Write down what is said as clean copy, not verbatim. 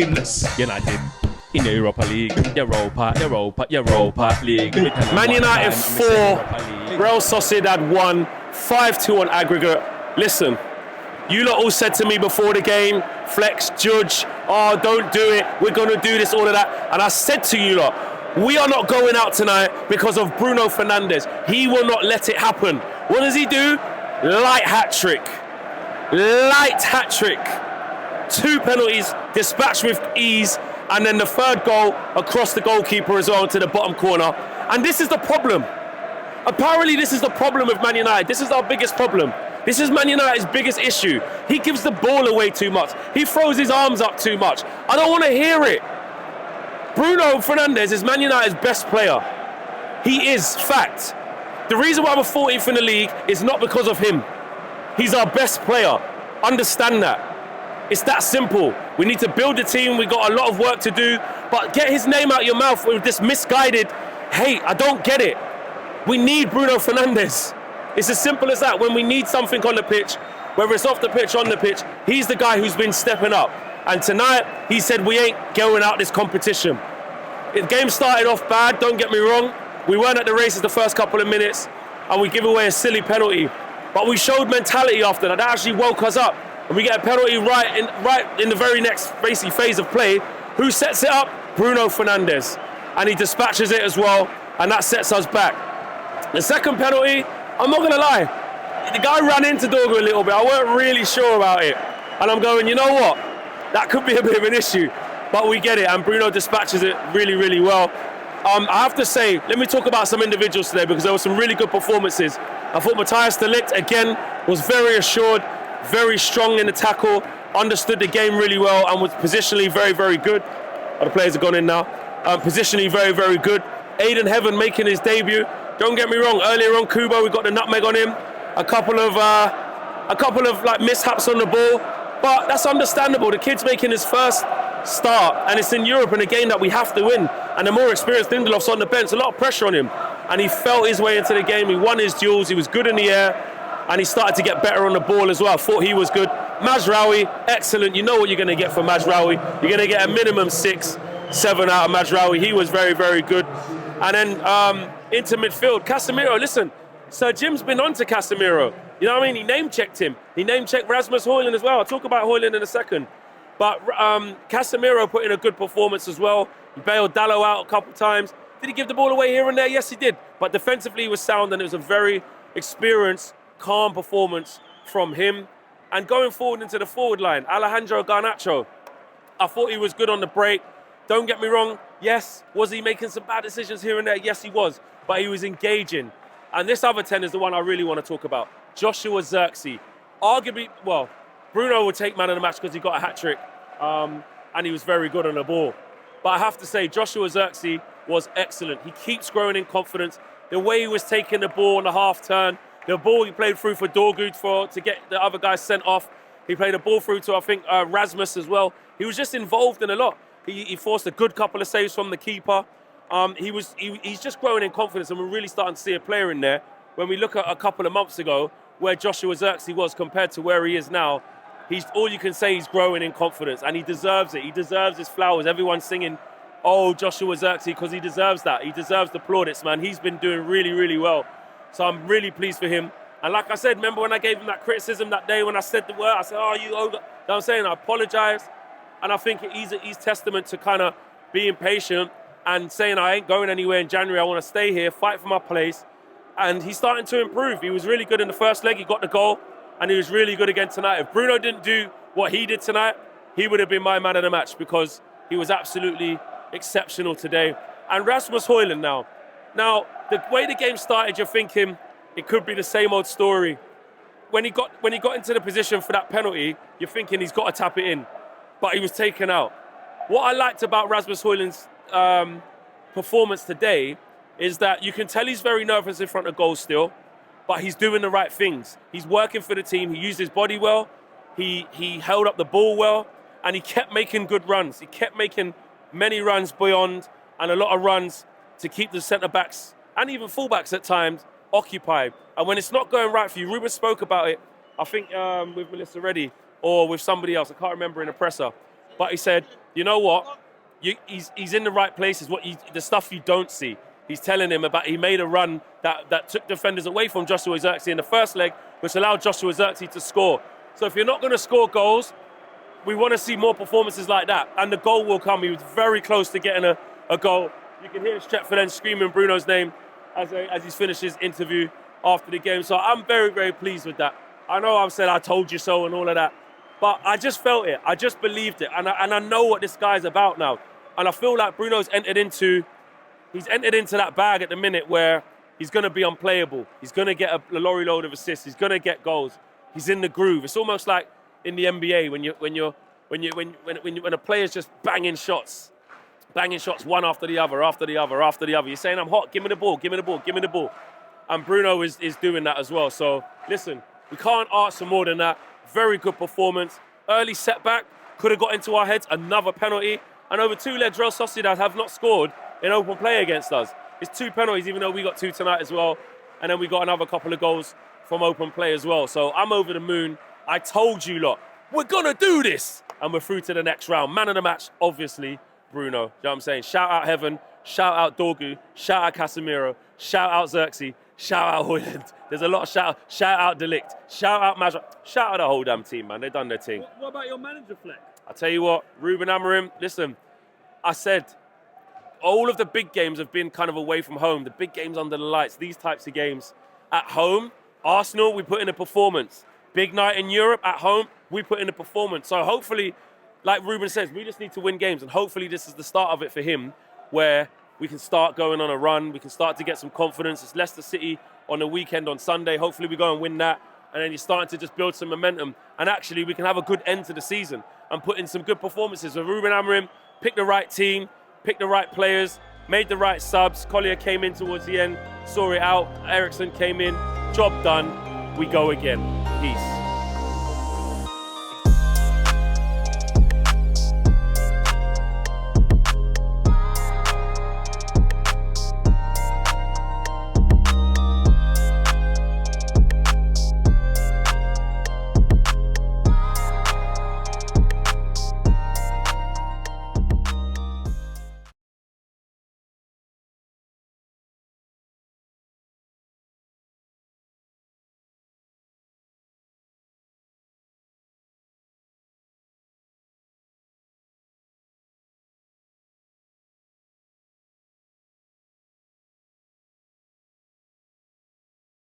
shameless. United in the Europa League. Europa League. Man United 4, Real Sociedad 1, 5-2 on aggregate. Listen, you lot all said to me before the game, Flex, Judge, oh, don't do it, we're going to do this, all of that. And I said to you lot, we are not going out tonight because of Bruno Fernandez. He will not let it happen. What does he do? Light hat-trick. 2 penalties, dispatched with ease, and then the third goal across the goalkeeper as well to the bottom corner. And this is the problem. Apparently this is the problem with Man United. This is our biggest problem. This is Man United's biggest issue. He gives the ball away too much. He throws his arms up too much. I don't want to hear it. Bruno Fernandez is Man United's best player. He is, fact. The reason why we're 14th in the league is not because of him. He's our best player. Understand that. It's that simple. We need to build a team. We've got a lot of work to do. But get his name out your mouth with this misguided hate. I don't get it. We need Bruno Fernandez. It's as simple as that. When we need something on the pitch, whether it's off the pitch, on the pitch, he's the guy who's been stepping up. And tonight, he said, we ain't going out this competition. The game started off bad, don't get me wrong. We weren't at the races the first couple of minutes, and we give away a silly penalty. But we showed mentality after that. That actually woke us up. And we get a penalty right in the very next basically phase of play. Who sets it up? Bruno Fernandez. And he dispatches it as well, and that sets us back. The second penalty, I'm not going to lie, the guy ran into Dorgu a little bit. I weren't really sure about it. And I'm going, you know what? That could be a bit of an issue. But we get it, and Bruno dispatches it really, really well. I have to say, let me talk about some individuals today because there were some really good performances. I thought Matthias de Ligt, again, was very assured, very strong in the tackle, understood the game really well, and was positionally very, very good. Oh, the players have gone in now. Positionally very, very good. Aiden Heaven making his debut. Don't get me wrong, earlier on Kubo, we got the nutmeg on him. A couple of like mishaps on the ball, but that's understandable. The kid's making his first start, and it's in Europe in a game that we have to win. And the more experienced Lindelof's on the bench, a lot of pressure on him. And he felt his way into the game. He won his duels. He was good in the air, and he started to get better on the ball as well. I thought he was good. Mazraoui, excellent. You know what you're going to get from Mazraoui. You're going to get a minimum 6, 7 out of Mazraoui. He was very, very good. And then into midfield, Casemiro. Listen, Sir Jim's been on to Casemiro. You know what I mean? He name-checked him. He name-checked Rasmus Hojlund as well. I'll talk about Hojlund in a second. But Casemiro put in a good performance as well. He bailed Dallo out a couple of times. Did he give the ball away here and there? Yes, he did. But defensively, he was sound, and it was a very experienced, calm performance from him. And going forward into the forward line, Alejandro Garnacho, I thought he was good on the break. Don't get me wrong. Yes, was he making some bad decisions here and there? Yes, he was. But he was engaging. And this other 10 is the one I really want to talk about. Joshua Zirkzee. Arguably, well, Bruno would take man of the match because he got a hat-trick. And he was very good on the ball. But I have to say, Joshua Zirkzee was excellent. He keeps growing in confidence. The way he was taking the ball on the half-turn, the ball he played through for Dorgu to get the other guys sent off. He played a ball through to, I think, Rasmus as well. He was just involved in a lot. He forced a good couple of saves from the keeper. He's just growing in confidence, and we're really starting to see a player in there. When we look at a couple of months ago, where Joshua Zirkzee was compared to where he is now, all you can say he's growing in confidence, and he deserves it. He deserves his flowers. Everyone's singing, oh, Joshua Zirkzee, because he deserves that. He deserves the plaudits, man. He's been doing really, really well. So I'm really pleased for him. And like I said, remember when I gave him that criticism that day when I said the word? I said, oh, you ogre. You know what I'm saying? I apologize. And I think he's testament to kind of being patient and saying I ain't going anywhere in January. I want to stay here, fight for my place. And he's starting to improve. He was really good in the first leg. He got the goal. And he was really good again tonight. If Bruno didn't do what he did tonight, he would have been my man of the match because he was absolutely exceptional today. And Rasmus Hojlund now. Now, the way the game started, you're thinking it could be the same old story. When he got into the position for that penalty, you're thinking he's got to tap it in. But he was taken out. What I liked about Rasmus Hojlund's performance today is that you can tell he's very nervous in front of goal still, but he's doing the right things. He's working for the team. He used his body well. He held up the ball well, and he kept making good runs. He kept making many runs beyond and a lot of runs to keep the centre-backs and even full-backs at times occupied. And when it's not going right for you, Ruben spoke about it, I think with Melissa Reddy or with somebody else, I can't remember, in the presser. But he said, you know what? He's in the right places. The stuff you don't see. He's telling him about. He made a run that took defenders away from Joshua Zirkzee in the first leg, which allowed Joshua Zirkzee to score. So if you're not going to score goals, we want to see more performances like that, and the goal will come. He was very close to getting a goal. You can hear Stretford screaming Bruno's name as he's finished his interview after the game. So I'm very, very pleased with that. I know I've said I told you so and all of that, but I just felt it. I just believed it, and I know what this guy's about now. And I feel like Bruno's entered into that bag at the minute where he's going to be unplayable. He's going to get a lorry load of assists. He's going to get goals. He's in the groove. It's almost like in the NBA when a player's just banging shots one after the other. You're saying, I'm hot, give me the ball. And Bruno is doing that as well. So listen, we can't ask for more than that. Very good performance. Early setback, could have got into our heads, another penalty. And over 2 legs, Real Sociedad have not scored in open play against us. It's 2 penalties, even though we got 2 tonight as well. And then we got another couple of goals from open play as well. So I'm over the moon. I told you lot, we're going to do this. And we're through to the next round. Man of the match, obviously, Bruno. You know what I'm saying? Shout out Heaven, shout out Dorgu, shout out Casemiro, shout out Zirkzee, shout out Hojlund. There's a lot of shout out Delict, shout out Majra, shout out the whole damn team, man. They've done their thing. What about your manager, Fleck? I tell you what, Ruben Amorim, listen, I said, all of the big games have been kind of away from home. The big games under the lights, these types of games. At home, Arsenal, we put in a performance. Big night in Europe, at home, we put in a performance. So hopefully, like Ruben says, we just need to win games. And hopefully this is the start of it for him, where we can start going on a run. We can start to get some confidence. It's Leicester City on the weekend on Sunday. Hopefully we go and win that. And then you're starting to just build some momentum. And actually we can have a good end to the season and put in some good performances. So Ruben Amorim picked the right team, picked the right players, made the right subs. Collier came in towards the end, saw it out. Eriksson came in, job done. We go again. Peace.